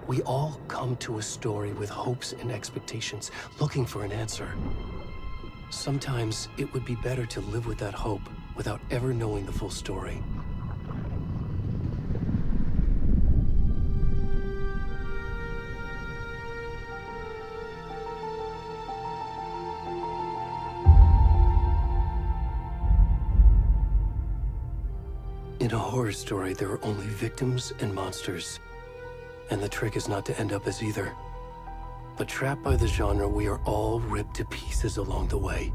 We all come to a story with hopes and expectations, looking for an answer. Sometimes it would be better to live with that hope without ever knowing the full story. In a horror story, there are only victims and monsters. And the trick is not to end up as either. But trapped by the genre, we are all ripped to pieces along the way.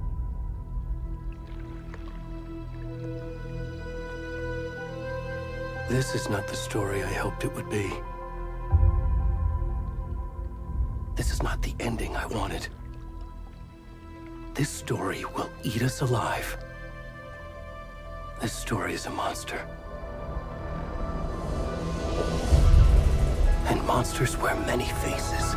This is not the story I hoped it would be. This is not the ending I wanted. This story will eat us alive. This story is a monster. And monsters wear many faces.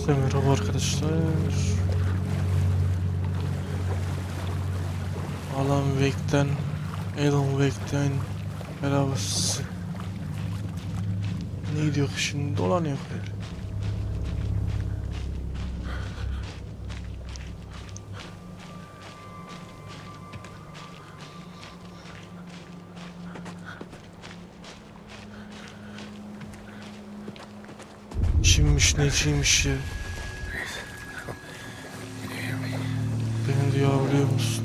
Merhaba arkadaşlar. Alan Wake'den, Alan Wake'den merhaba size. Ne gidiyor şimdi? Dolanıyor böyle. Kimmiş neciymiş ya. Beni duyabiliyor musun?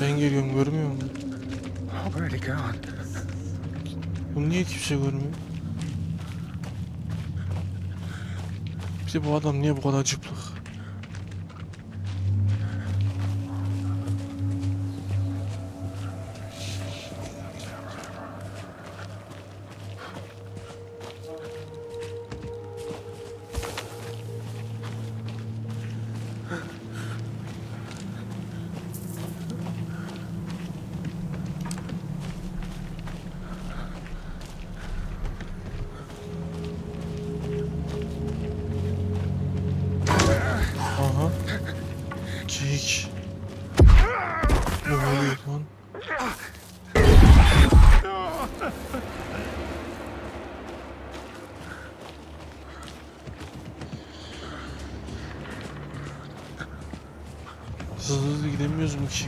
Ben geliyorum, görmüyor musun? Bunu niye kimse görmüyor? Bir de bu adam niye bu kadar cıplık? Aha. Kek. Ne oluyor lan? Hızlı gidemiyoruz mu ki?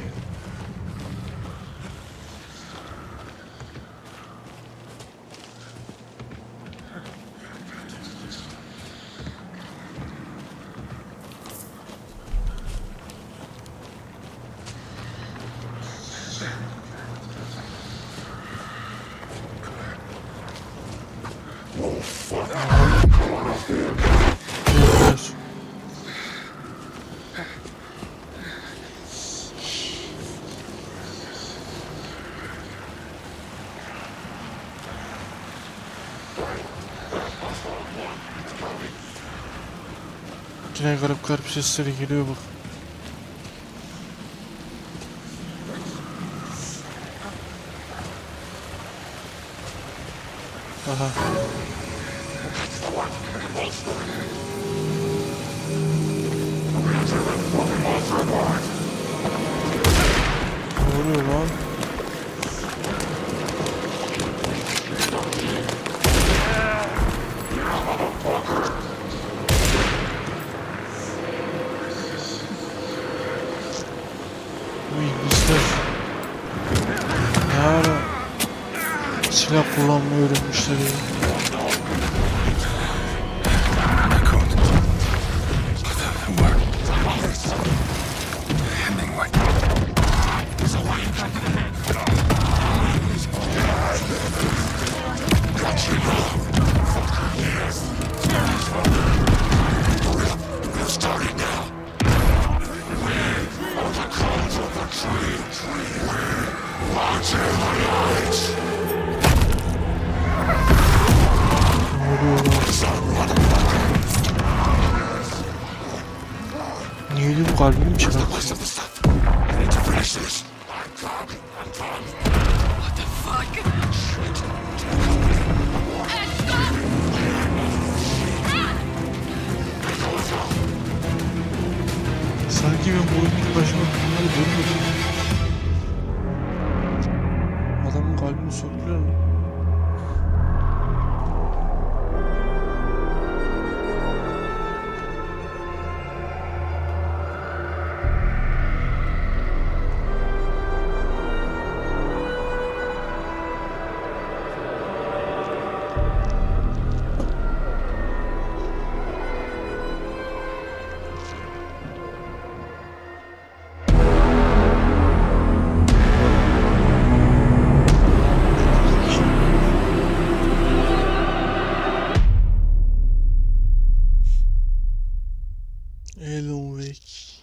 Gel. Yine garip garip sesleri geliyor bak. Aha. Ne oluyor lan? Uy bizler ne ara silah kullanmayı öğrenmişler ya. Niye öyle bu kalbimi çıkarttı? Sanki ben bu oyunun başına bunları görmedim. Adamın kalbini söktüler lan. Alan Wake.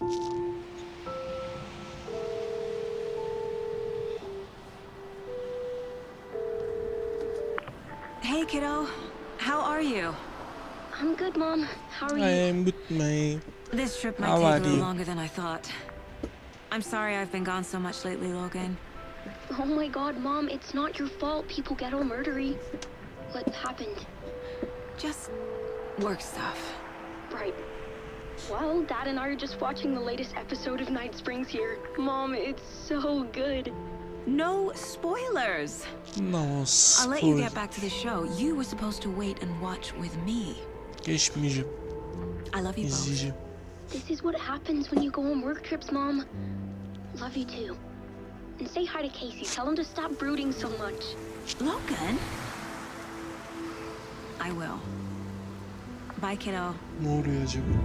Hey, kiddo. How are you? I'm good, Mom. How are I you? am with my... This trip might How take a are little you? longer than I thought. I'm sorry I've been gone so much lately, Logan. Oh my God, Mom, it's not your fault people get all murdery. What happened? Just work stuff. Right. Well, Dad and I are just watching the latest episode of Night Springs here. Mom, it's so good. No spoilers. No I'll let you spoil. get back to the show. You were supposed to wait and watch with me. Geçmeyeceğim. I love you both. İzleyeceğim. This is what happens when you go on work trips, Mom. Love you too. And say hi to Casey. Tell him to stop brooding so much. Logan? I will. Bye, kiddo. Ne oluyor acaba?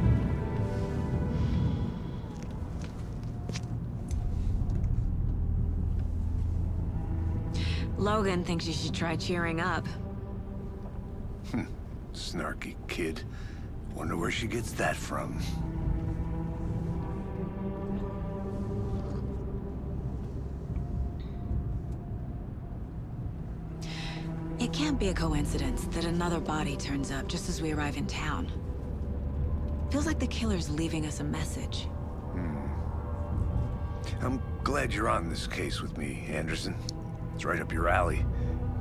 Logan thinks you should try cheering up. Snarky kid. Wonder where she gets that from. It can't be a coincidence that another body turns up just as we arrive in town. Feels like the killer's leaving us a message. I'm glad you're on this case with me, Anderson. It's right up your alley.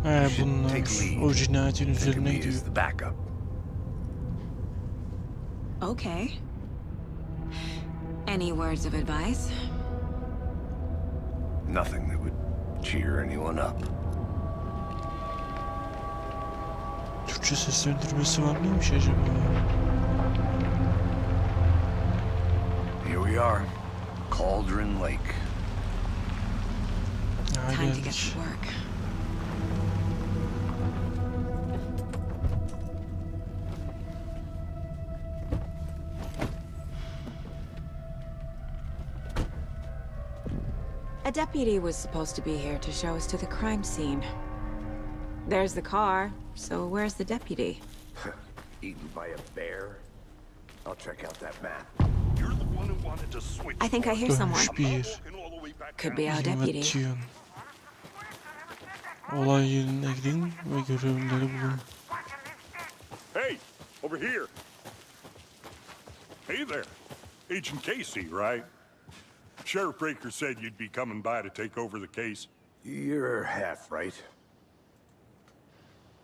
He Should bunlar take lead. o cinayetin Think of üzerine me gidiyor. as the backup. Okay. Any words of advice? Nothing that would cheer anyone up. Türkçe seslendirmesi var mıymış acaba? Here we are. Cauldron Lake. Ha, Time to get geldik. to work. A deputy was supposed to be here to show us to the crime scene. There's the car, so where's the deputy? Eaten by a bear? I'll check out that map. You're the one who wanted to switch. I think I hear someone. Dönmüş bir yer. Walking all the way back Could down. be our deputy. Hizmet yön. Olay yerine gidin ve görevlileri bulun. Hey, over here. Hey there. Agent Casey, right? Sheriff Breaker said you'd be coming by to take over the case. You're half right.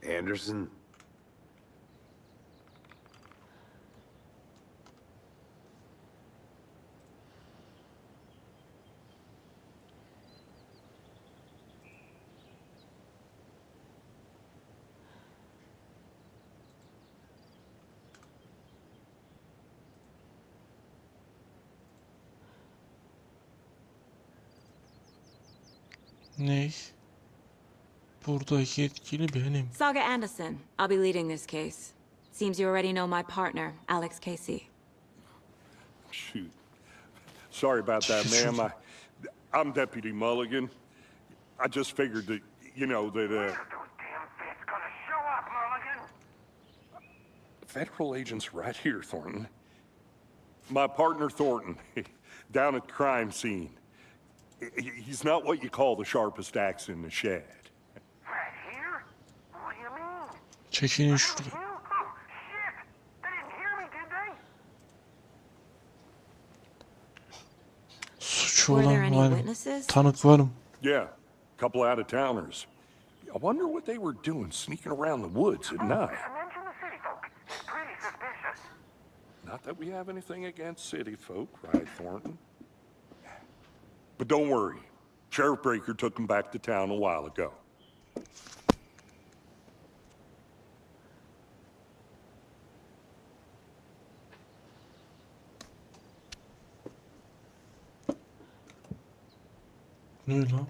Anderson? Ney? Buradaki yetkili benim. Saga Anderson. I'll be leading this case. Seems you already know my partner, Alex Casey. Shoot. Sorry about that, ma'am. I'm Deputy Mulligan. I just figured that, you know, that, Those damn feds gonna show up, Mulligan. federal agent's right here, Thornton. My partner, Thornton, down at the crime scene. He's not what you call the sharpest axe in the shed. Right here? What do you mean? Çekilin şurada. You? Oh, shit! They didn't hear me, did they? Suçu Were there olan any var. witnesses? Tanık varım. Yeah, a couple out-of-towners. I wonder what they were doing sneaking around the woods at night. Mention the city folk. Pretty suspicious. Not that we have anything against city folk, right, Thornton? But don't worry. Sheriff Breaker took them back to town a while ago. Ne lan?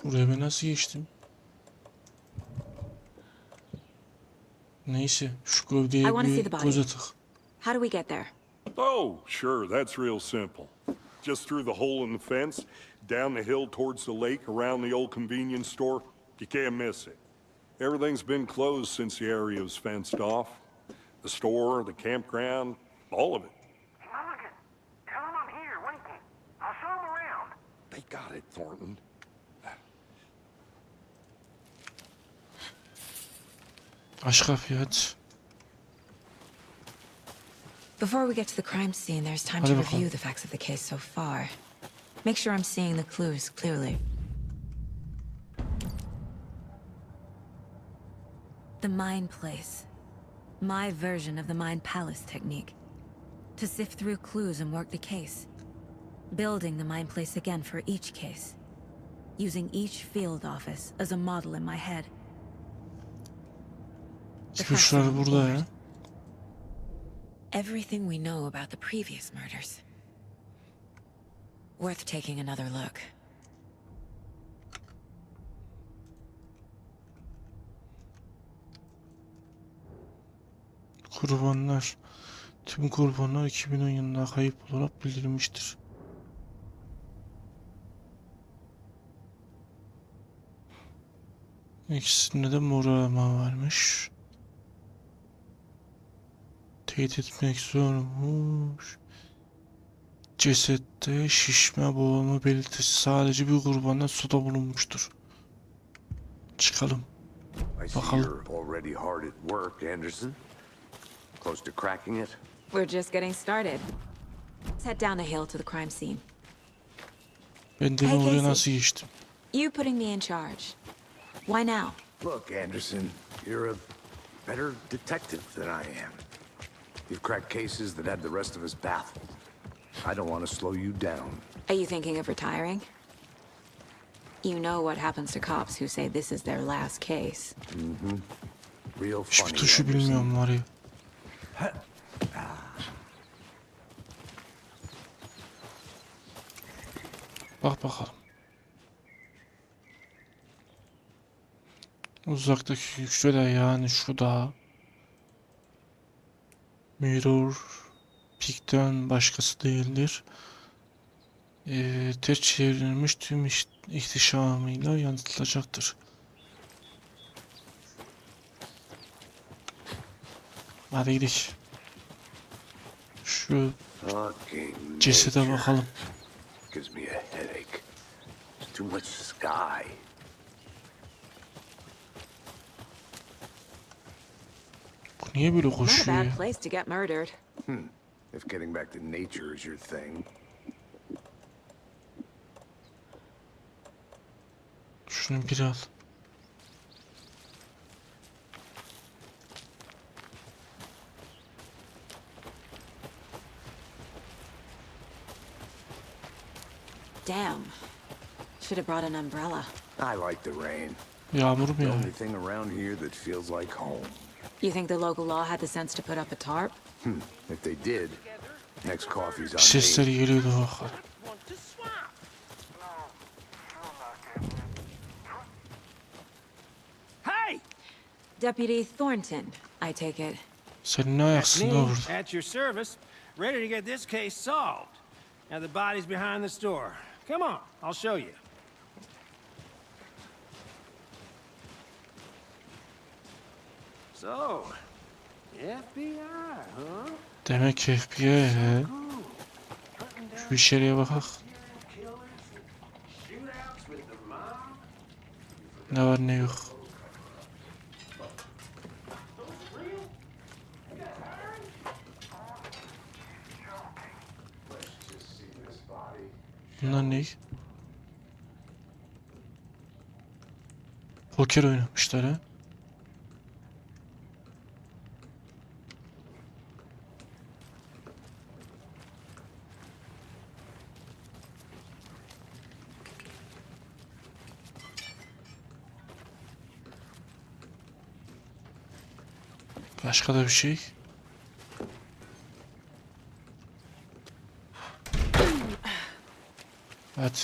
Buraya ben nasıl geçtim? Neyse, şu gövdeye I wanna see bir the body. göz atak. How do we get there? Oh, sure, that's real simple. Just through the hole in the fence, down the hill towards the lake, around the old convenience store. You can't miss it. Everything's been closed since the area was fenced off. The store, the campground, all of it. Hey, Mulligan, tell them I'm here waiting. I'll show them around. They got it, Thornton. Aç kapıyı hadi. Before we get to the crime scene, there's time Hadi to bakalım. review the facts of the case so far. Make sure I'm seeing the clues clearly. The Mind Place. My version of the Mind Palace technique. To sift through clues and work the case. Building the Mind Place again for each case. Using each field office as a model in my head. The facts are Çıkışlar on the burada ya. board. Everything we know about the previous murders. Worth taking another look. Kurbanlar. Tüm kurbanlar 2010 yılında kayıp olarak bildirilmiştir. İkisinde de mor arama varmış. Teyit etmek zormuş. Cesette şişme, boğulma belirtisi sadece bir kurbandan suda bulunmuştur. Çıkalım. I see Bakalım. you're already hard at work, Anderson. Close to cracking it? We're just getting started. Let's head down the hill to the crime scene. Ben de Hey, oraya Casey. nasıl geçtim? You putting me in charge. Why now? Look, Anderson, you're a better detective than I am. You've cracked cases that had the rest of us baffled. I don't want to slow you down. Are you thinking of retiring? You know what happens to cops who say this is their last case. Real Hiçbir funny, tuşu Anderson. bilmiyorum var ya. Bak bakalım. Uzaktaki güçlü de yani şu da. Mirror Peak'ten başkası değildir. Ters çevrilmiş tüm ihtişamıyla yansıtılacaktır. Hadi gidelim. Şu Fucking cesede nature bakalım. gives me a headache. Too much sky. Bu niye böyle Not a koşuyor bad ya? place to get murdered. If getting back to nature is your thing. Şunu bir al. Damn. Should have brought an umbrella. I like the rain. Yağmur mu The ya? only thing around here that feels like home. You think the local law had the sense to put up a tarp? If they did, next coffee's on me. Sesleri geliyordu bakalım. Hey! Deputy Thornton, I take it. Senin ne ayaksın da Me, orada? at your service, ready to get this case solved. Now the body's behind the store. Come on, I'll show you. So, FBI, huh? Demek ki FBI he. Şu içeriye bakak. Shootouts with the mob? Ne var ne yok. Bunlar ne? Poker oynamışlar ha. Başka da bir şey. Hadi.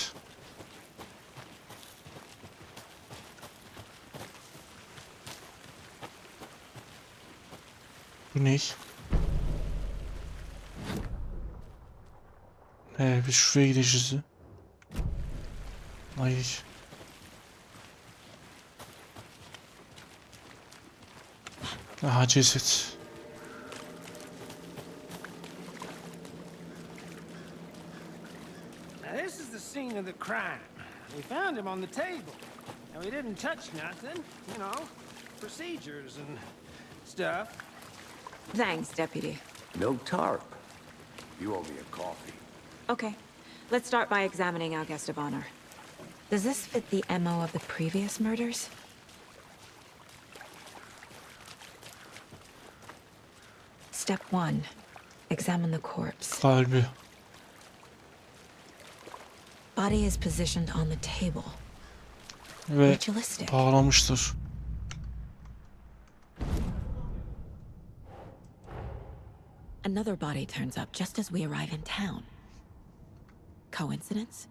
Bu ne? Biz şuraya gideceğiz. Ay. Aha ceset. Now this is the scene of the crime. We found him on the table. Now he didn't touch nothing, you know, procedures and stuff. Thanks, Deputy. No tarp. You owe me a coffee. Okay, let's start by examining our guest of honor. Does this fit the MO of the previous murders? Step 1. Examine the corpse. Kalbi. Body is positioned on the table. Ve Ritualistic. bağlamıştır. Another body turns up just as we arrive in town. Coincidence?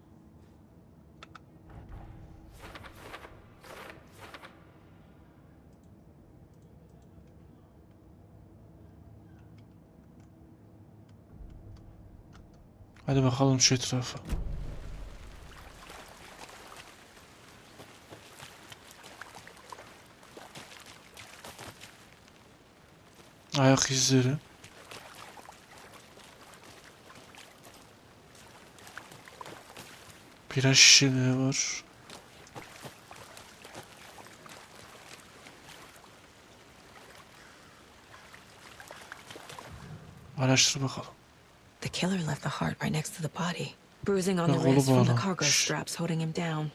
Hadi bakalım şu etrafa. Ayak izleri. Bira şişeleri var. Araştır bakalım. The killer left the heart right next to the body. Bruising on the Kolu wrist from the bağlamış. cargo straps holding him down.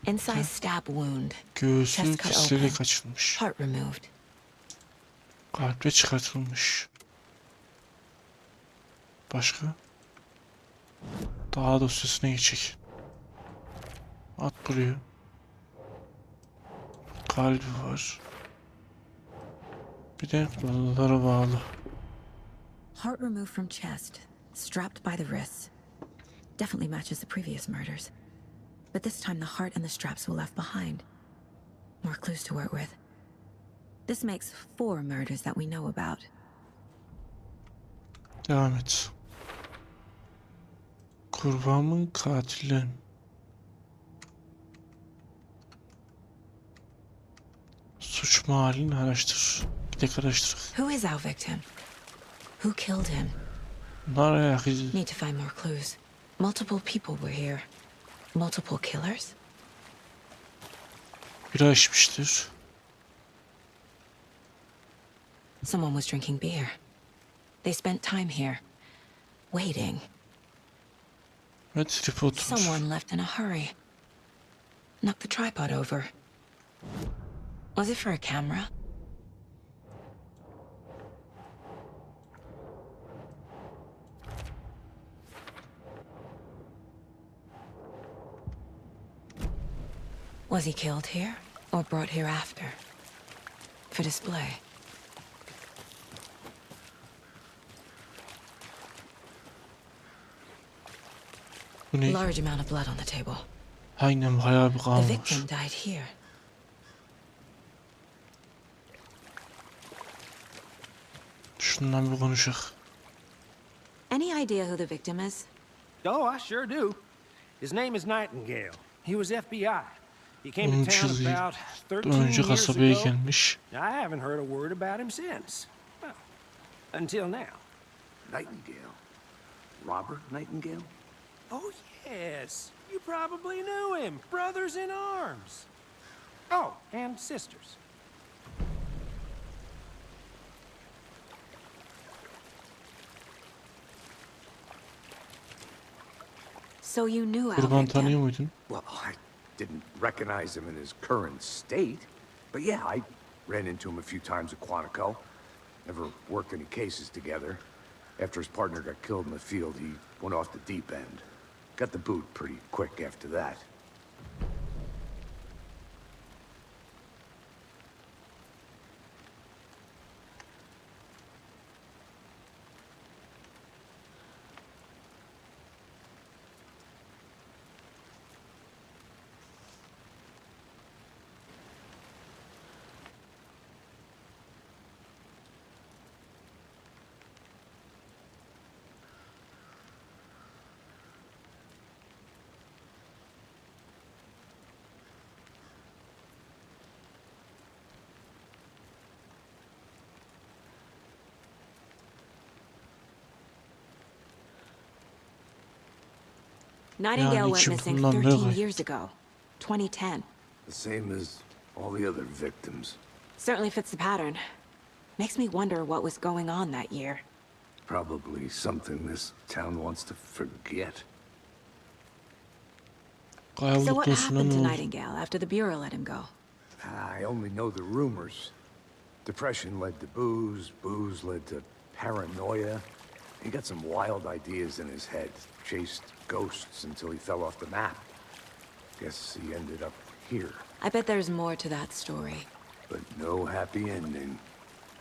Inside stab wound. Göğsü Chest cut kesilerek open. açılmış. Heart removed. Kalple çıkartılmış. Başka? Daha dosyasına geçecek. At buraya. Kalbi var. Bir de kolları bağlı. Heart removed from chest. Strapped by the wrists. Definitely matches the previous murders. But this time the heart and the straps were left behind. More clues to work with. This makes 4 murders that we know about. Devam et. Kurbanın katili. Suç mahallini araştır. Gidek araştır. Who is our victim? Who killed him? Bunlar ayak izi. Need to find more clues. Multiple people were here. Multiple killers? Bira içmiştir. Someone was drinking beer. They spent time here. Waiting. Ve tripe oturmuş. Someone left in a hurry. Knocked the tripod over. Was it for a camera? Was he killed here or brought here after? For display? Bu ne? Large amount of blood on the table. Aynen bayağı bir The kan var. victim died here. Şundan bir konuşak. Any idea who the victim is? Oh, I sure do. His name is Nightingale. He was FBI. He came 13 to town yıl about 13 önce years kasabaya ago. gelmiş. I haven't heard a word about him since. Well, until now. Nightingale. Robert Nightingale? Oh, yes. You probably knew him. Brothers in arms. Oh, and sisters. So you knew our Kurban victim? tanıyor muydun? Well, I didn't recognize him in his current state. But yeah, I ran into him a few times at Quantico. Never worked any cases together. After his partner got killed in the field, he went off the deep end. Got the boot pretty quick after that. Nightingale Yani went için missing bundan ne 13 var? years ago. 2010. The same as all the other victims. Certainly fits the pattern. Makes me wonder what was going on that year. Probably something this town wants to forget. So Kayalık what dostuna happened ne to oldu? Nightingale after the Bureau let him go? I only know the rumors. Depression led to booze, booze led to paranoia. He got some wild ideas in his head. Chased ghosts until he fell off the map. Guess he ended up here. I bet there's more to that story. But no happy ending.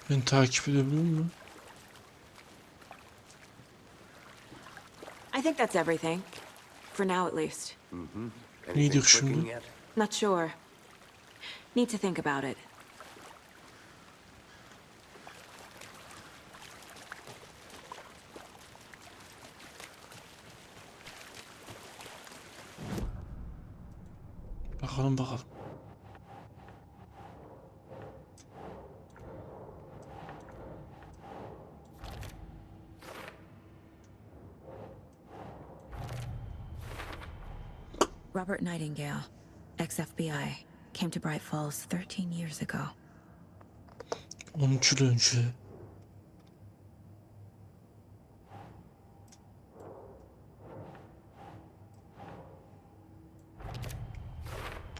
Beni takip edebiliyor musun? I think that's everything. For now, at least. Anything diyor clicking şimdi? yet? Not sure. Need to think about it. Bakalım bakalım. Robert Nightingale, ex-FBI, came to Bright Falls 13 years ago. 13 yıl önce.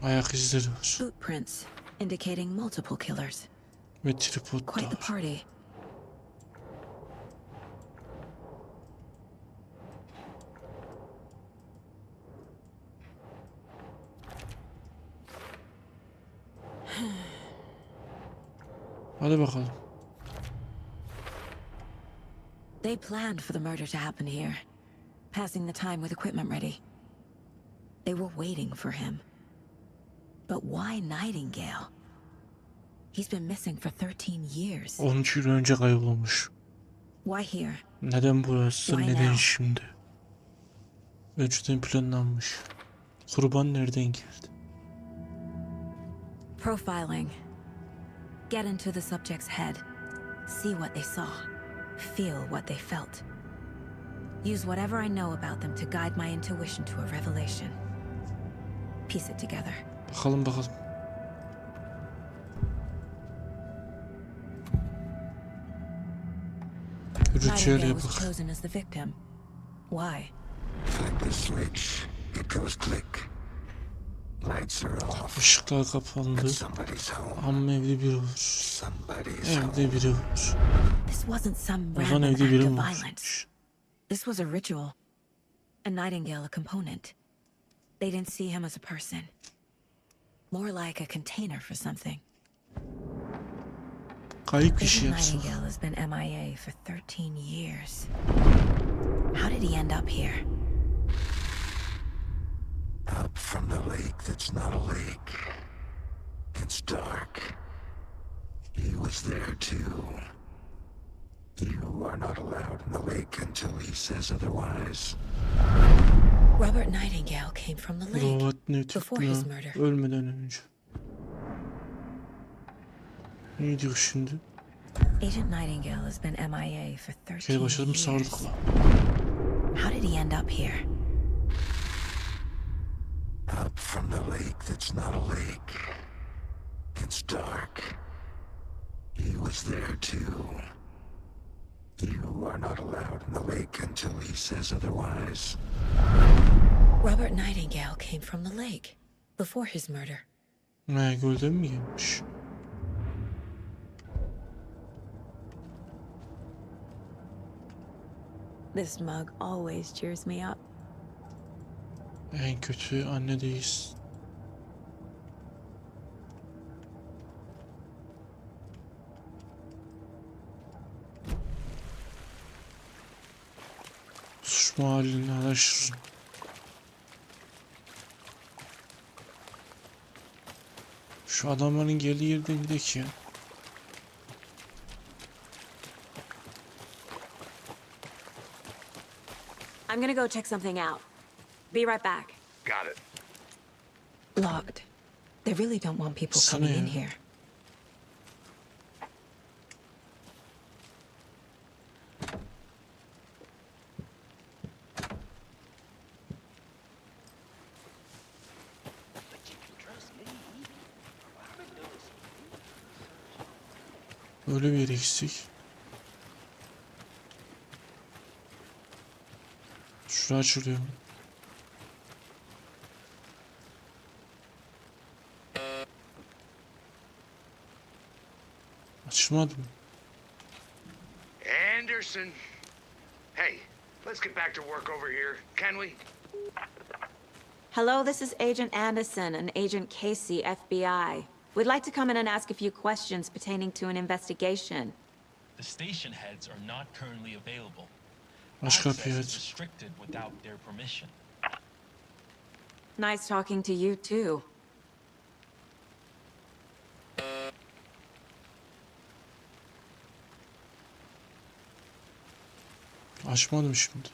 Ayak izleri var. Footprints indicating multiple killers. Ve tripod da Quite the var. party. Hadi bakalım. They planned for the murder to happen here, passing the time with equipment ready. They were waiting for him. But why Nightingale? He's been missing for 13 years. 13 yıl önce kaybolmuş. Why here? Neden burası? Why Neden now? şimdi? Önceden planlanmış. Kurban nereden geldi? Profiling. Get into the subject's head. See what they saw. Feel what they felt. Use whatever I know about them to guide my intuition to a revelation. Piece it together. Bakalım bakalım. Ritüel Nightingale was yapık. chosen as the victim. Why? Flick the switch, it goes click. Lights are off. Işıklar kapandı. Somebody's home. Amma evde biri var. Somebody's home. Evde biri var. This wasn't some O zaman random evde act biri of mi violence. varmış? This was a ritual. And Nightingale a component. They didn't see him as a person. More like a container for something. Kayıp bir şey Agent yapsak. Nightingale has been MIA for 13 years. How did he end up here? Up from the lake that's not a lake. It's dark. He was there too. You are not allowed in the lake until he says otherwise. Robert Nightingale came from the lake Robot ne before his murder. ölmeden önce. Ne diyor şimdi? Agent Nightingale has been MIA for 13 Kere başladım years. sardıkla. How did he end up here? Up from the lake that's not a lake. It's dark. He was there too. You are not allowed in the lake until he says otherwise. Robert Nightingale came from the lake before his murder. Ne gölden mi gelmiş? This mug always cheers me up. En kötü annedeyiz. Suç mahallini araştırın. Şu adamların geldiği yerden gidelim ya. I'm gonna go check something out. Be right back. Got it. Locked. They really don't want people Sana coming in ya. here. Öyle bir yere gitsek. Şurası açılıyor. Açılmadı mı? And Anderson. Hey, let's get back to work over here, can we? Hello, this is Agent Anderson and Agent Casey, FBI. We'd like to come in and ask a few questions pertaining to an investigation. The station heads are not currently available. Aç Access kapıyı is aç. restricted without their permission. Nice talking to you, too. Açmadım şimdi.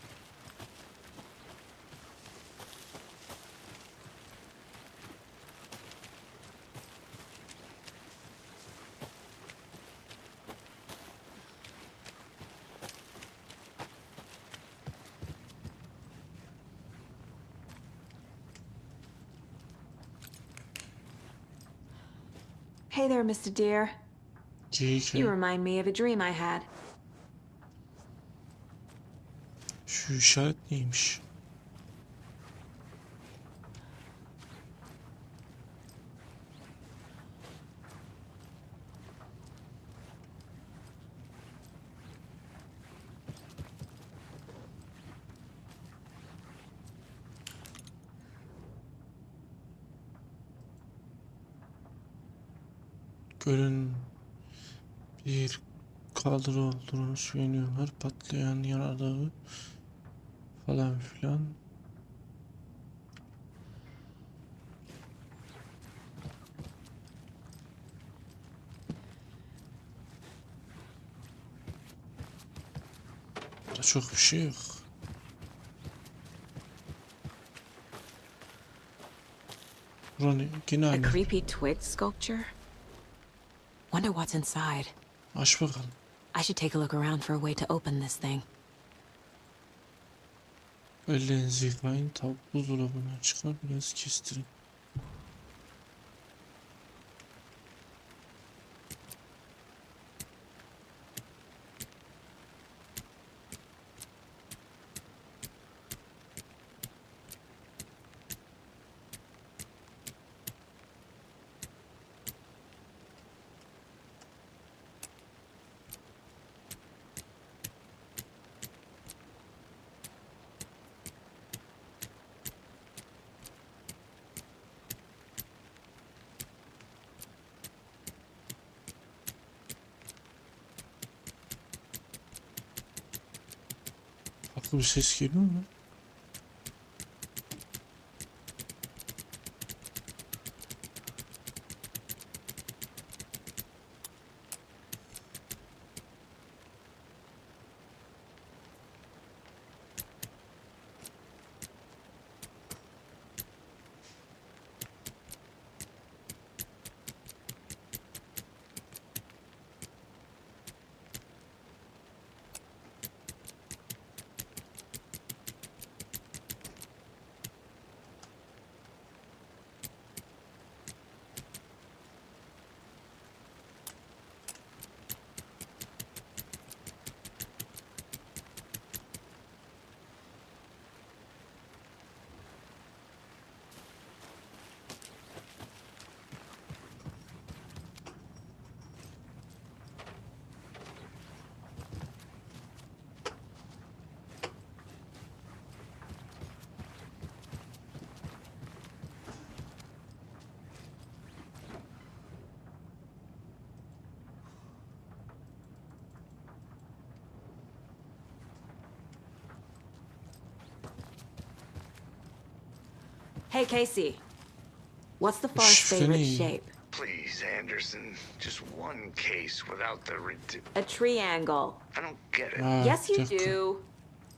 Hey there, Mr. Deer. Geyik You ya. remind me of a dream I had. Şu işaret neymiş? Gölün bir kaldırı olduğunu söylüyorlar. Patlayan yanardağı falan filan. Burada çok bir şey yok. Buranın yine A aynı. creepy twig sculpture? Wonder what's inside. Aç bakalım. I should take a look around for a way to open this thing. Ellerinizi yıkayın. Tavuk buzdolabına çıkar. Biraz kestirin. Farklı bir ses geliyor mu? Hey, Casey. What's the forest's Şifre favorite ne? shape? Please, Anderson. Just one case without the A triangle. I don't get it. Ha, Yes, bir you dakika. do.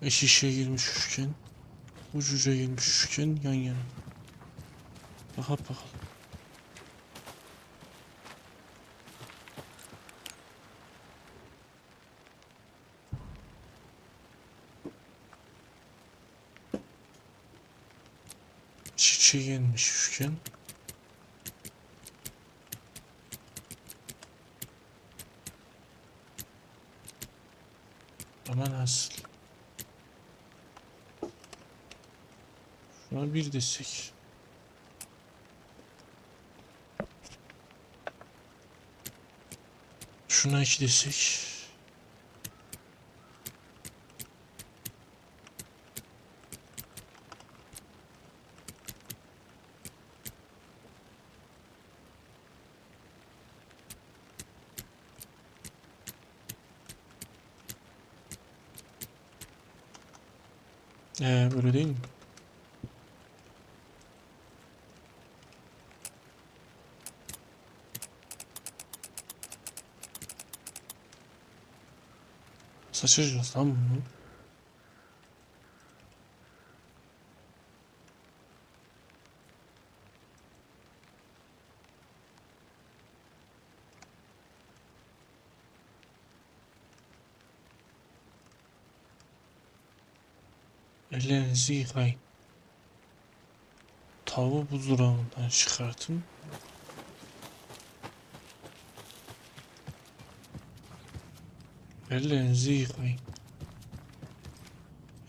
Eş işe girmiş üçgen. Ucuca girmiş üçgen yan yana. Bakalım. İç içe gelmiş üçgen. Ama nasıl? Şuna bir desek. Şuna iki desek. Böyle değil mi? Saçacağız lan bunu. Ellerinizi yıkayın. Tavuğu buzdolabından çıkartın. Ellerinizi yıkayın.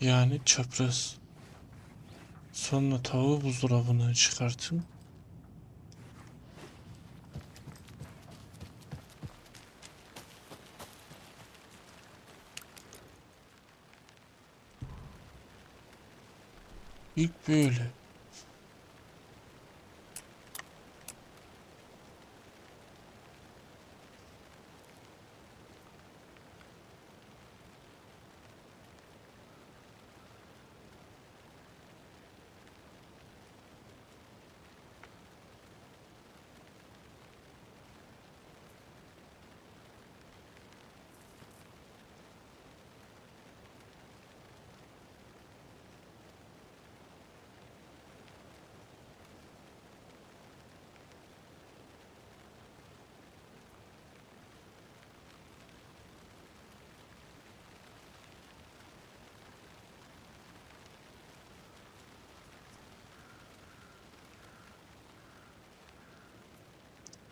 Yani çapraz. Sonra tavuğu buzdolabından çıkartın. İlk böyle.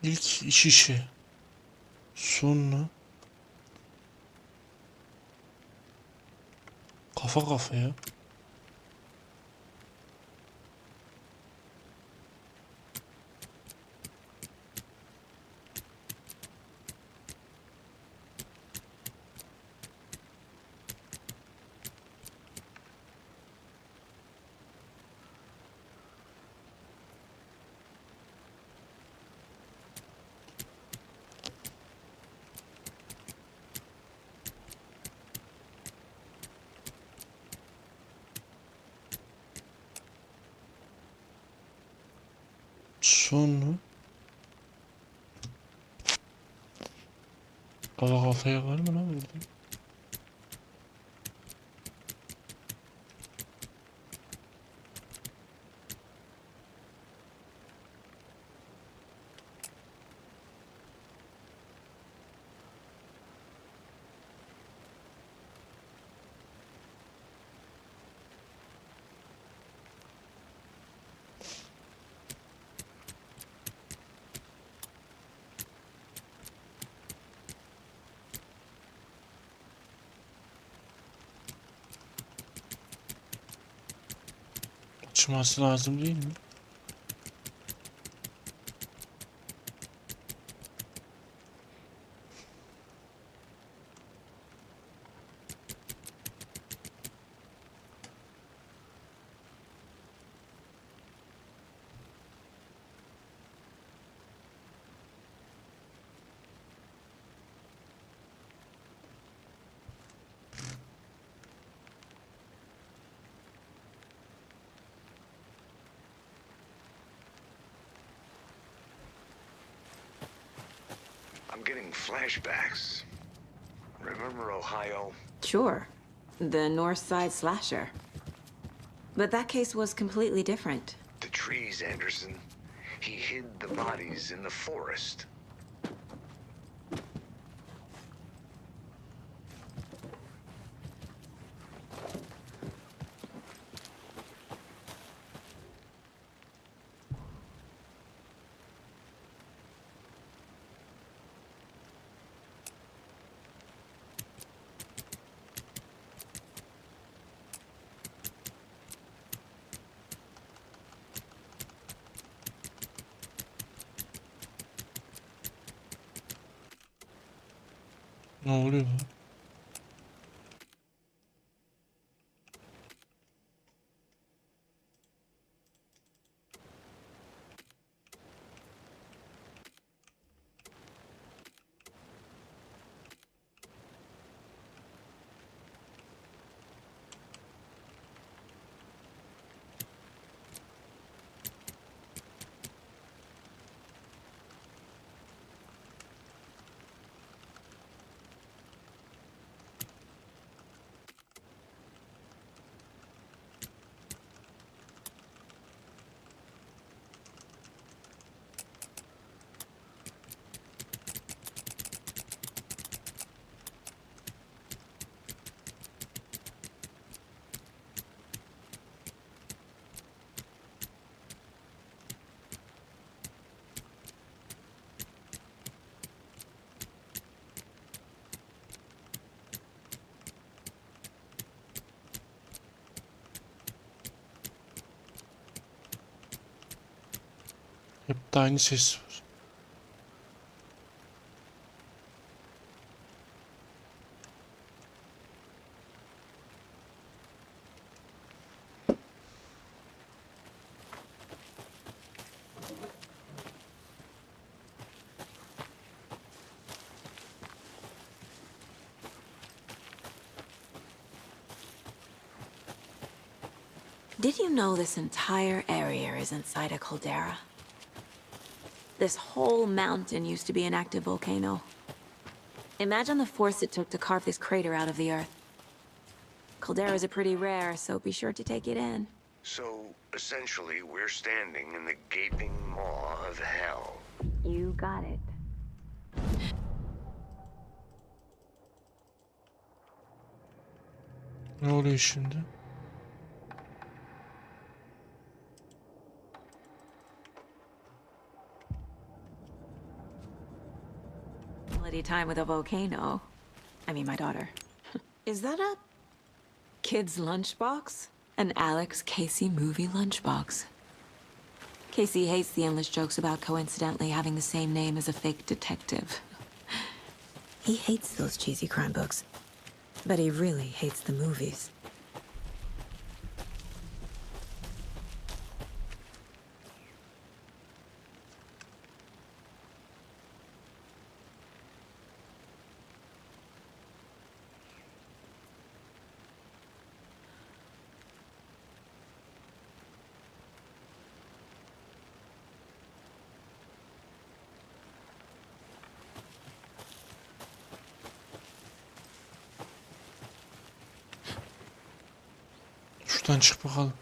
İlk iç işe. Sonra kafa kafaya. Sonra kafa kafaya var mı lan burada? Açması lazım değil mi? I'm getting flashbacks. Remember Ohio? Sure. The North Side slasher. But that case was completely different. The trees, Anderson. He hid the bodies in the forest. Ne oluyor lan? Hep de aynı ses var. Did you know this entire area is inside a caldera? This whole mountain used to be an active volcano. Imagine the force it took to carve this crater out of the earth. Calderas are pretty rare, so be sure to take it in. So, essentially, we're standing in the gaping maw of hell. You got it. Ne oluyor şimdi? Quality time with a volcano. I mean, my daughter. Is that a kid's lunchbox? An Alex Casey movie lunchbox. Casey hates the endless jokes about coincidentally having the same name as a fake detective. He hates those cheesy crime books, but he really hates the movies. Şuradan çık bakalım.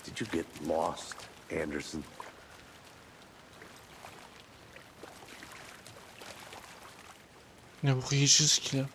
Did you get lost, Anderson? Ne bu kıyıcız ki lan?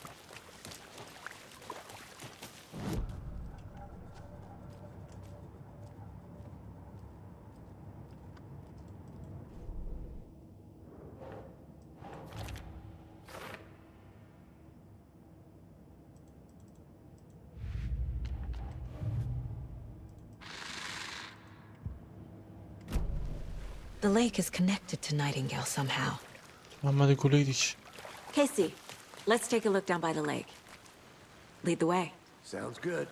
The lake is connected to Nightingale somehow. Tamam hadi kuleydik. Casey, let's take a look down by the lake. Lead the way. Sounds good.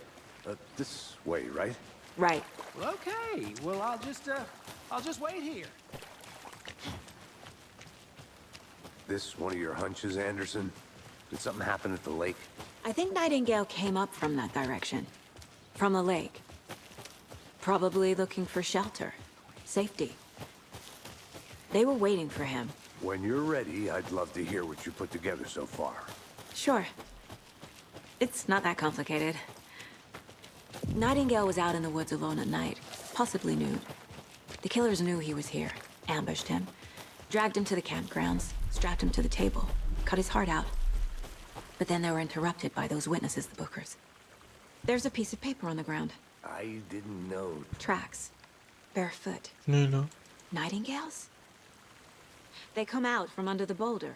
This way, right? Right. Well, okay. Well, I'll just wait here. This one of your hunches, Anderson? Did something happen at the lake? I think Nightingale came up from that direction. From the lake. Probably looking for shelter. Safety. They were waiting for him. When you're ready, I'd love to hear what you put together so far. Sure. It's not that complicated. Nightingale was out in the woods alone at night, possibly nude. The killers knew he was here, ambushed him, dragged him to the campgrounds, strapped him to the table, cut his heart out. But then they were interrupted by those witnesses, the Bookers. There's a piece of paper on the ground. I didn't know. Tracks. Barefoot. Ne lan? Nightingales? They come out from under the boulder.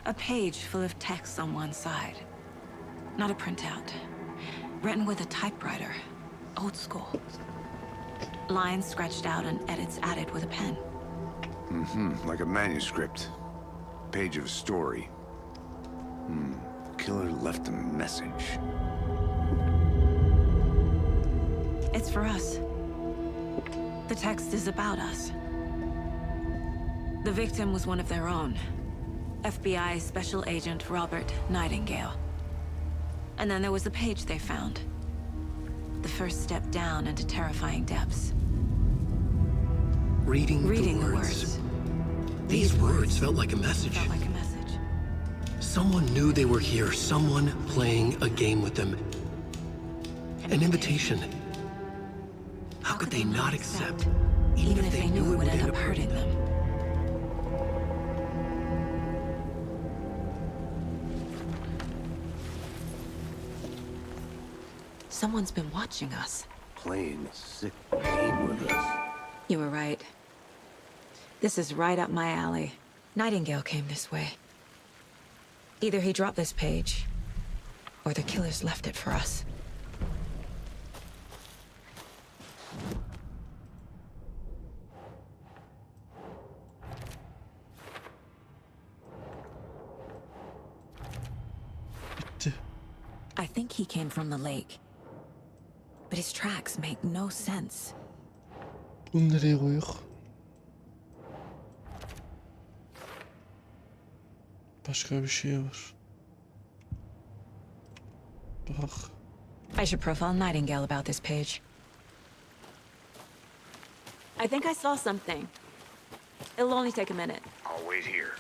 A page full of text on one side. Not a printout. Written with a typewriter. Old school. Lines scratched out and edits added with a pen. Like a manuscript. Page of a story. Killer left a message. It's for us. The text is about us. The victim was one of their own. FBI Special Agent Robert Nightingale. And then there was the page they found. The first step down into terrifying depths. Reading the the words. These words felt like a message. Felt like a message. Someone knew they were here, someone playing a game with them. An invitation. How could they not accept, even if they knew it would end up hurting them? Someone's been watching us. Playing a sick game with us. You were right. This is right up my alley. Nightingale came this way. Either he dropped this page, or the killers left it for us. Bitti. I think he came from the lake. But his tracks make no sense. Bunu nereye koyuyor? Başka bir şey var. Bak. I should profile Nightingale about this page. I think I saw something. It'll only take a minute. I'll wait here.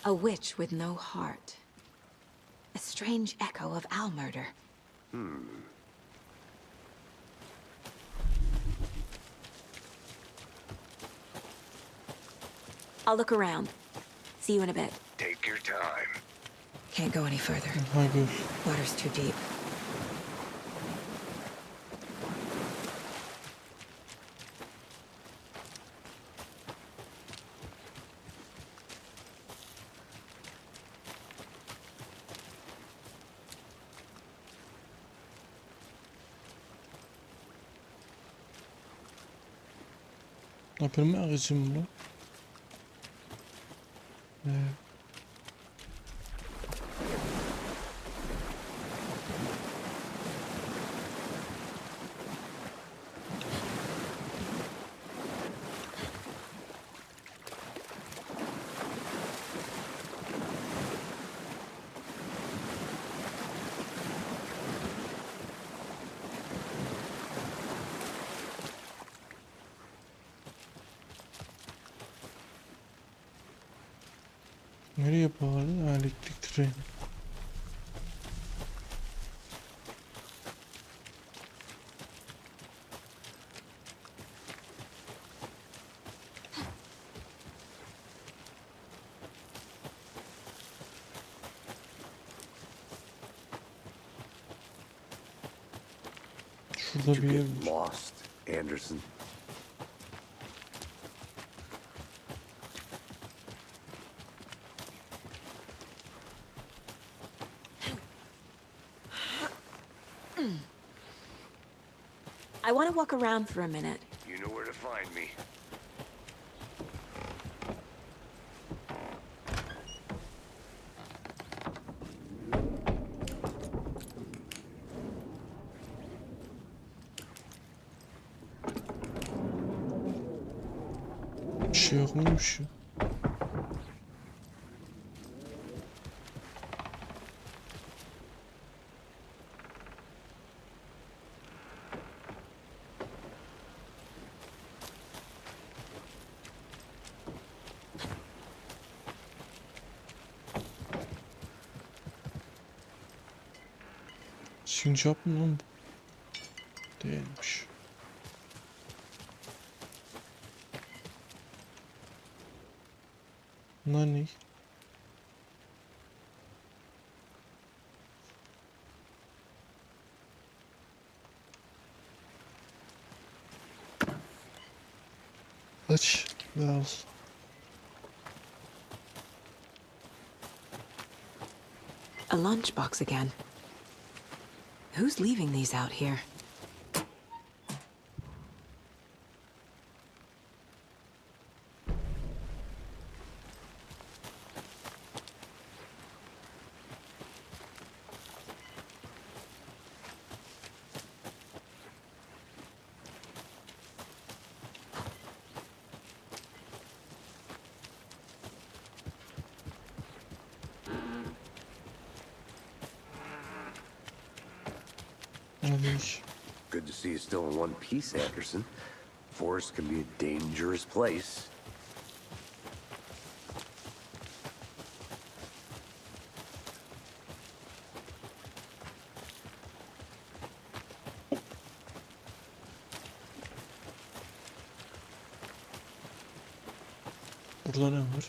A witch with no heart. A strange echo of owl murder. I'll look around. See you in a bit. Take your time. Can't go any further. Ha gör. Water's too deep. Benim ağacım bu. Nereye bağlı? Ha, elektrik direği. Şurada You bir yer get var. lost, Anderson. I want to walk around for a minute. You know where to find me. Bir şey yok muymuş ya? Sincap mı lan bu? Değilmiş. Bunlar ne? Aç ve al. A lunchbox again. Who's leaving these out here? Almış. Good to see you still in one piece, Anderson. Forest can be a dangerous place. Burada ne var?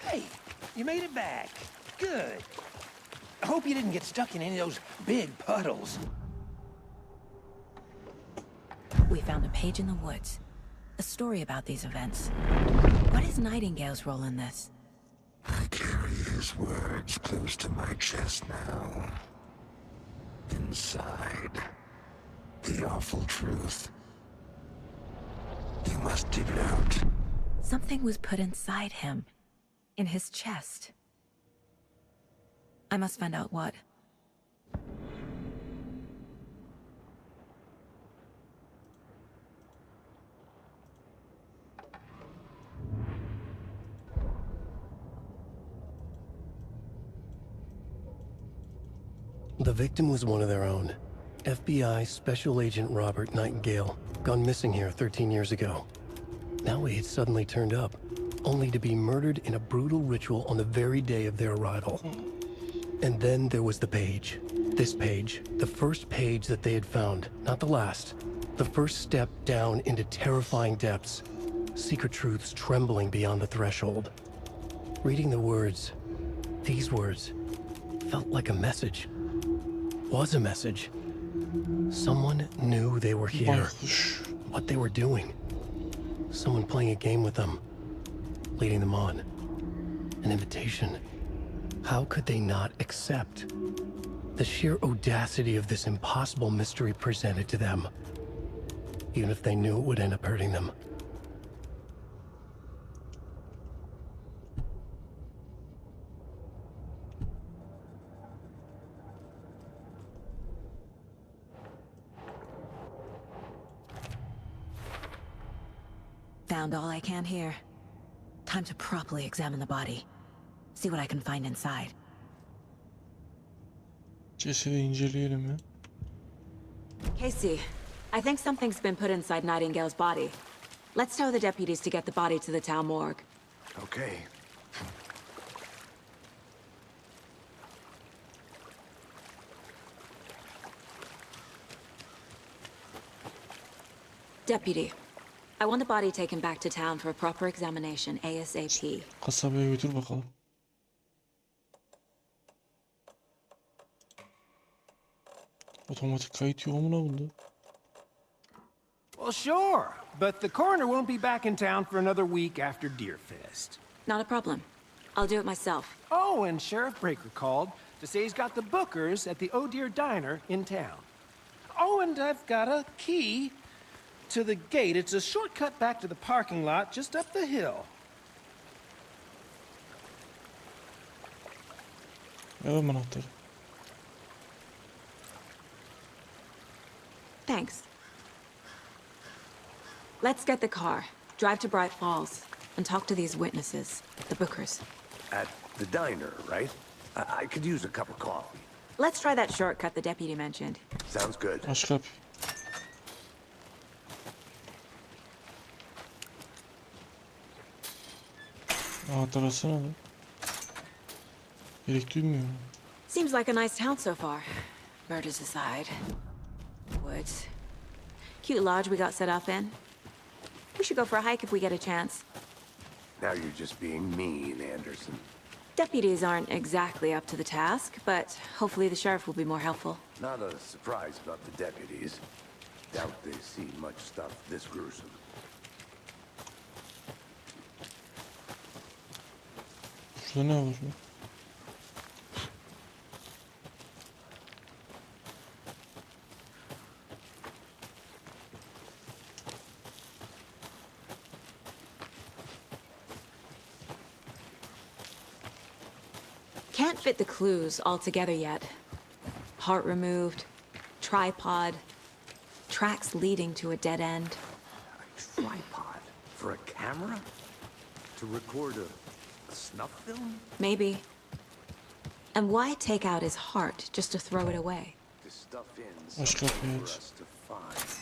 Hey, you made it back. Good. I hope you didn't get stuck in any of those big puddles. We found a page in the woods. A story about these events. What is Nightingale's role in this? I carry his words close to my chest now. Inside, the awful truth. You must dig it out. Something was put inside him. In his chest. I must find out what. The victim was one of their own. FBI Special Agent Robert Nightingale, gone missing here 13 years ago. Now he had suddenly turned up, only to be murdered in a brutal ritual on the very day of their arrival. And then there was the page. This page, the first page that they had found, not the last. The first step down into terrifying depths. Secret truths trembling beyond the threshold. Reading the words, these words, felt like a message. Was a message. Someone knew they were here. Baykuş. What they were doing. Someone playing a game with them. Leading them on. An invitation. How could they not accept? The sheer audacity of this impossible mystery presented to them. Even if they knew it would end up hurting them. Found all I can here. Time to properly examine the body. See what I can find inside. Cesedi inceleyelim ya. Casey, I think something's been put inside Nightingale's body. Let's tell the deputies to get the body to the town morgue. Okay. Deputy, I want the body taken back to town for a proper examination ASAP. Kasabaya götür bakalım. Otomatik kayıt yok mu lan bunda? Well, sure, but the coroner won't be back in town for another week after Deerfest. Not a problem. I'll do it myself. Oh, and Sheriff Breaker called to say he's got the bookers at the Oh Dear Diner in town. Oh, and I've got a key to the gate. It's a shortcut back to the parking lot just up the hill. Ver anahtarı. Thanks. Let's get the car, drive to Bright Falls, and talk to these witnesses, the bookers. At the diner, right? I could use a cup of coffee. Let's try that shortcut the deputy mentioned. Sounds good. Aç kapıyı. Anahtar alsana lan. Gerek duymuyor. Seems like a nice town so far. Murders aside. Woods. Cute lodge we got set up in. We should go for a hike if we get a chance. Now you're just being mean, Anderson. Deputies aren't exactly up to the task, but hopefully the sheriff will be more helpful. Not a surprise about the deputies. Doubt they've seen much stuff this gruesome. Şurada ne var lan? Can't fit the clues all together yet. Heart removed, tripod, tracks leading to a dead end. A tripod? For a camera? To record a snuff film? Maybe. And why take out his heart just to throw it away? To stuff in Aç something kapıyı for aç. us to find.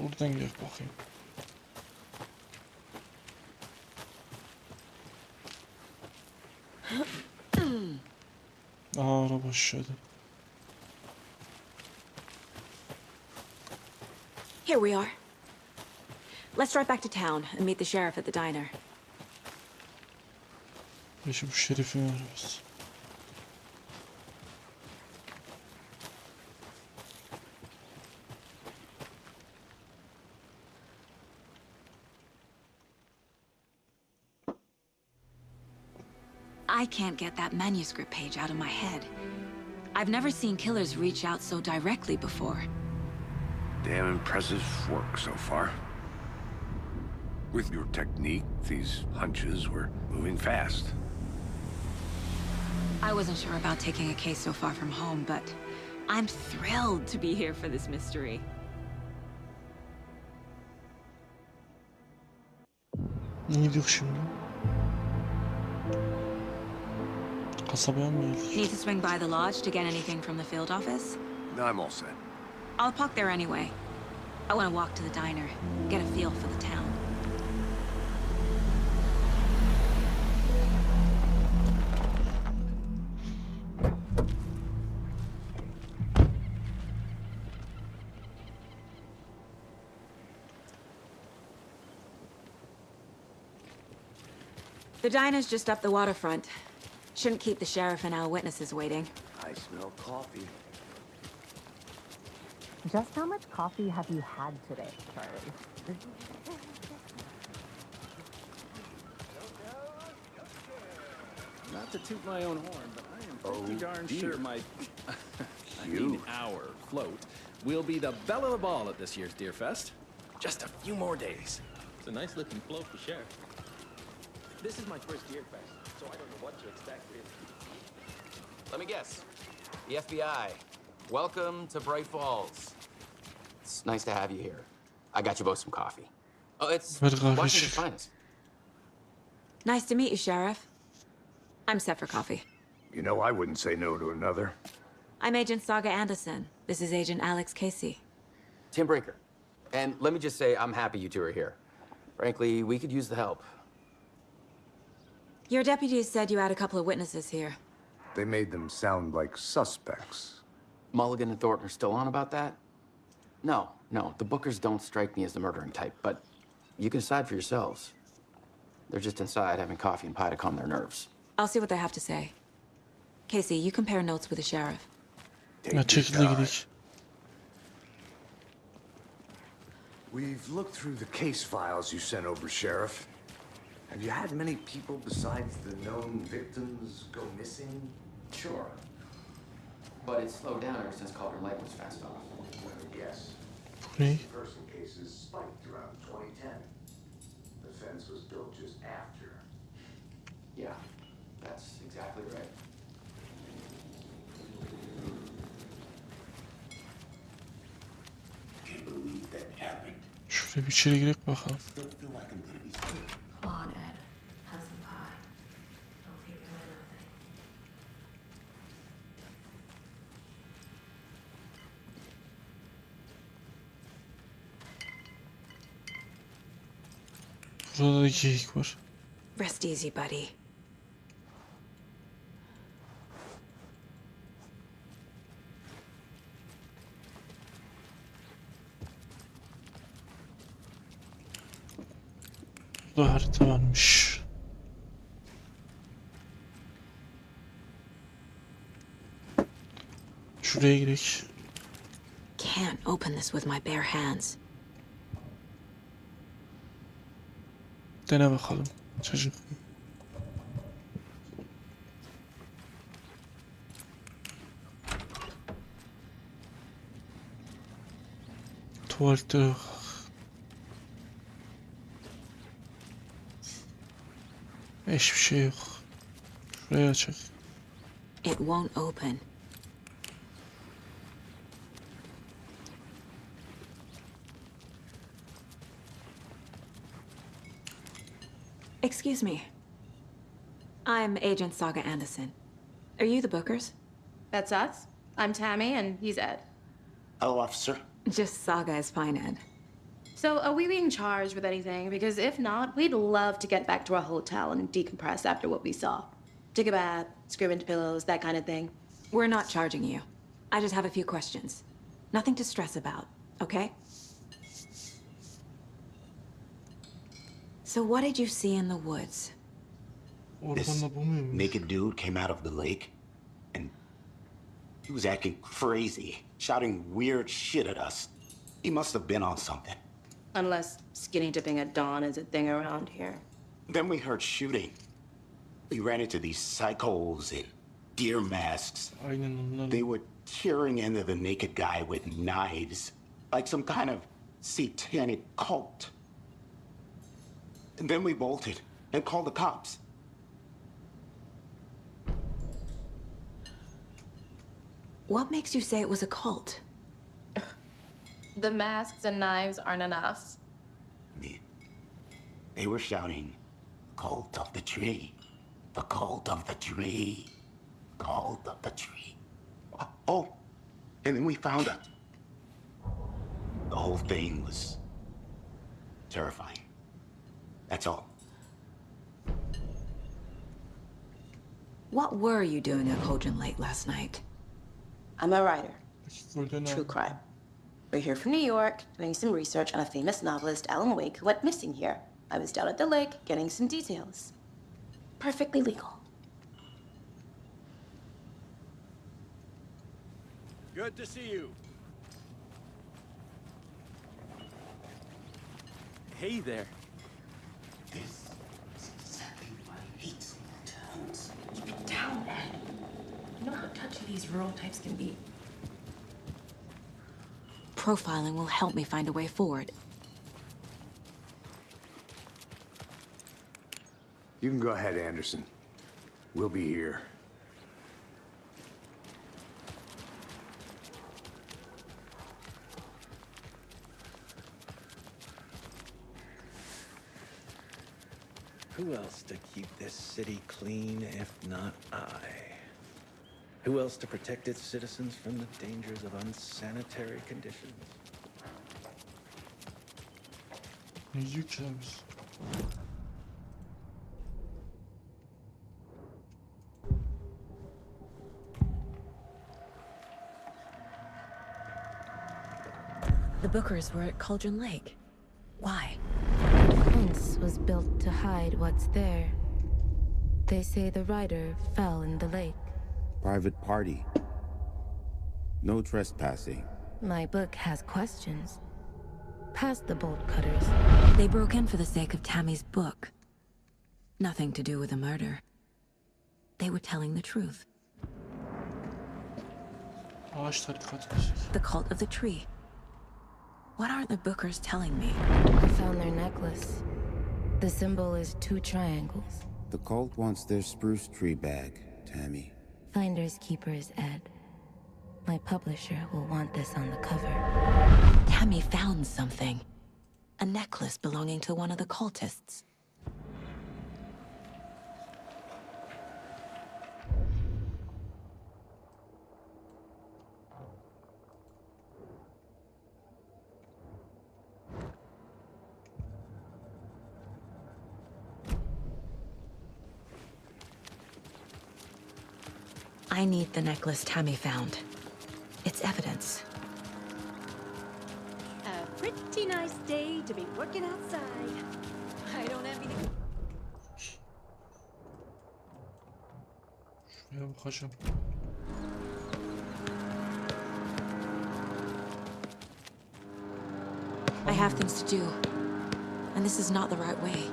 Buradan gel bakayım. Aa, araba aşağıda. Here we are. Let's drive back to town and meet the sheriff at the diner. Peki bu şerifin arabası. I can't get that manuscript page out of my head. I've never seen killers reach out so directly before. Damn impressive work so far. With your technique, these hunches were moving fast. I wasn't sure about taking a case so far from home, but I'm thrilled to be here for this mystery. Ne diyor şimdi? Kasabaya mı geldik? Need to swing by the lodge to get anything from the field office? No, I'm all set. I'll park there anyway. I want to walk to the diner, get a feel for the town. The diner's just up the waterfront. Shouldn't keep the sheriff and our witnesses waiting. I smell coffee. Just how much coffee have you had today, Charlie? Not to toot my own horn, but I am pretty darn dear. sure my our float will be the belle of the ball at this year's Deer Fest. Just a few more days. It's a nice looking float for Sheriff. This is my first Deer Fest, so I don't know what to expect, really. Let me guess. The FBI. Welcome to Bright Falls. It's nice to have you here. I got you both some coffee. Oh, it's Ver kahve Washington's iç. finest. Nice to meet you, Sheriff. I'm set for coffee. You know, I wouldn't say no to another. I'm Agent Saga Anderson. This is Agent Alex Casey. Tim Brinker. And let me just say, I'm happy you two are here. Frankly, we could use the help. Your deputies said you had a couple of witnesses here. They made them sound like suspects. Mulligan and Thornton are still on about that? No, the Bookers don't strike me as the murdering type, but you can decide for yourselves. They're just inside having coffee and pie to calm their nerves. I'll see what they have to say. Casey, you compare notes with the sheriff. Ya çekil de gidelim. We've looked through the case files you sent over, Sheriff. Have you had many people besides the known victims go missing? Sure. But it's slowed down ever since Calder Light was fast off. Yes. Bu ne? Person cases spiked around 2010. The fence was built just after. Yeah, that's exactly right. Can't believe that happened. Şuraya bir içeri girek bakalım. Don't feel like I'm gonna be sick. Come on, Ed. Have some pie. Don't think about nothing. Burada da geyik var. Rest easy, buddy. Burada harita varmış. Şuraya girek. Can't open this with my bare hands. Dene bakalım çocuk. Tuvalete bak. Hiçbir şey yok. Şuraya açık. It won't open. Excuse me. I'm Agent Saga Anderson. Are you the Bookers? That's us. I'm Tammy, and he's Ed. Hello, officer. Just Saga is fine, Ed. So, are we being charged with anything? Because if not, we'd love to get back to our hotel and decompress after what we saw. Take a bath, scream into pillows, that kind of thing. We're not charging you. I just have a few questions. Nothing to stress about, okay? So what did you see in the woods? This naked dude came out of the lake, and he was acting crazy, shouting weird shit at us. He must have been on something. Unless skinny dipping at dawn is a thing around here. Then we heard shooting. We ran into these psychos in deer masks. They were tearing into the naked guy with knives, like some kind of satanic cult. And then we bolted and called the cops. What makes you say it was a cult? The masks and knives aren't enough. They were shouting, "Cult of the tree, the cult of the tree, cult of the tree." Oh, and then we found it. The whole thing was terrifying. That's all. What were you doing at Cauldron Lake last night? I'm a writer. True crime. We're here from New York, doing some research on a famous novelist, Alan Wake, who went missing here. I was down at the lake, getting some details. Perfectly legal. Good to see you. Hey there. This is exactly what I hate small towns. Keep it down, Ed. You know how touchy these rural types can be. Profiling will help me find a way forward. You can go ahead, Anderson. We'll be here. Who else to keep this city clean if not I? Who else to protect its citizens from the dangers of unsanitary conditions? Yükselmiş. The Bookers were at Cauldron Lake. Why? The fence was built to hide what's there. They say the rider fell in the lake. Private party. No trespassing. My book has questions. Past the bolt cutters. They broke in for the sake of Tammy's book. Nothing to do with the murder. They were telling the truth. Ağaçlar dikkat edecek. The cult of the tree. What aren't the Bookers telling me? I found their necklace. The symbol is 2 triangles. The cult wants their spruce tree bag, Tammy. Finders keepers, Ed. My publisher will want this on the cover. Tammy found something. A necklace belonging to one of the cultists. I need the necklace Tammy found. It's evidence. A pretty nice day to be working outside. I don't have any... Şuraya bakacağım. I have things to do, and this is not the right way.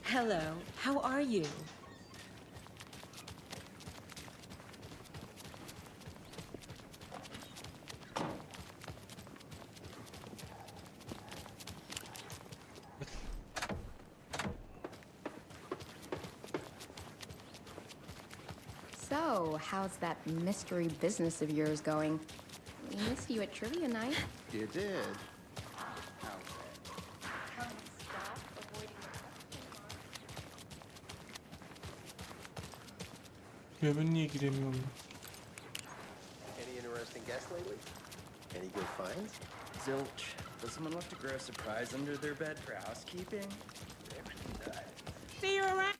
Hello, how are you? So, how's that mystery business of yours going? I missed you at trivia night. You did. Ya ben niye giremiyorum? Any interesting guests lately? Any good finds? Zilch. Does someone left to grow a surprise under their bed for housekeeping? See you around.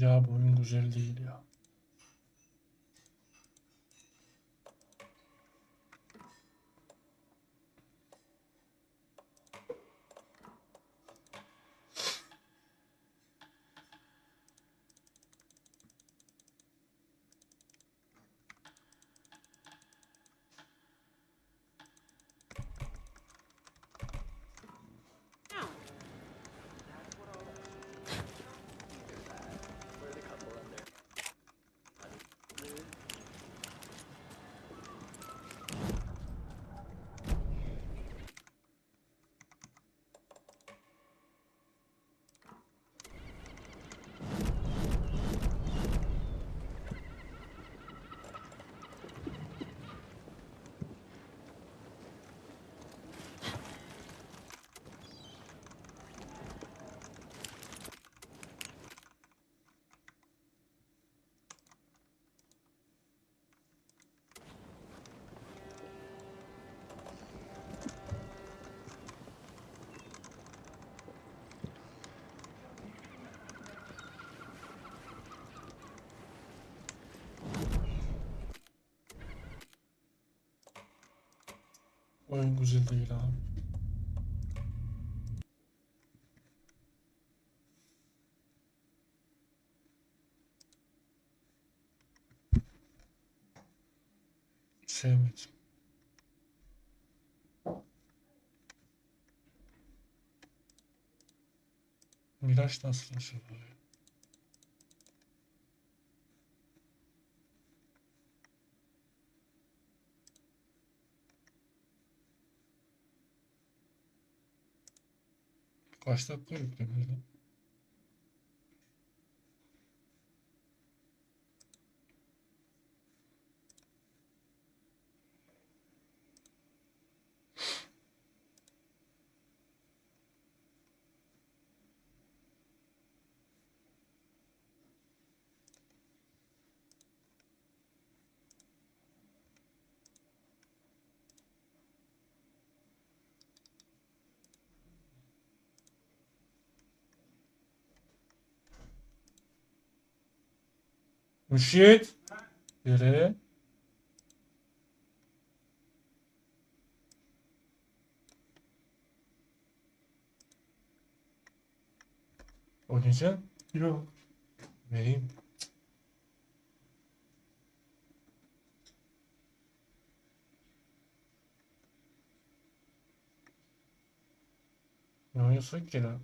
Ya bu oyun güzel değil ya. Oyun güzel değil abi. Sevmedim. Miraç nasıl acaba? Kaç dakika yüklemeli? Müşit. Nereye? Oynayacak? Yok. Vereyim. Ne oynuyorsun ki lan?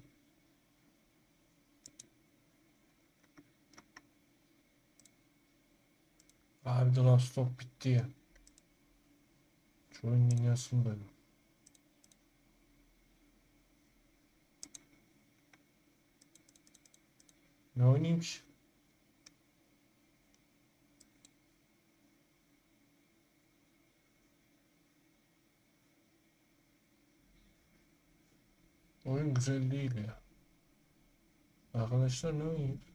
Abi The Last Stop bitti ya. Şu oyun dünyasını böyle. Ne oynayayım ki? Oyun güzel değil ya. Arkadaşlar ne oynayayım?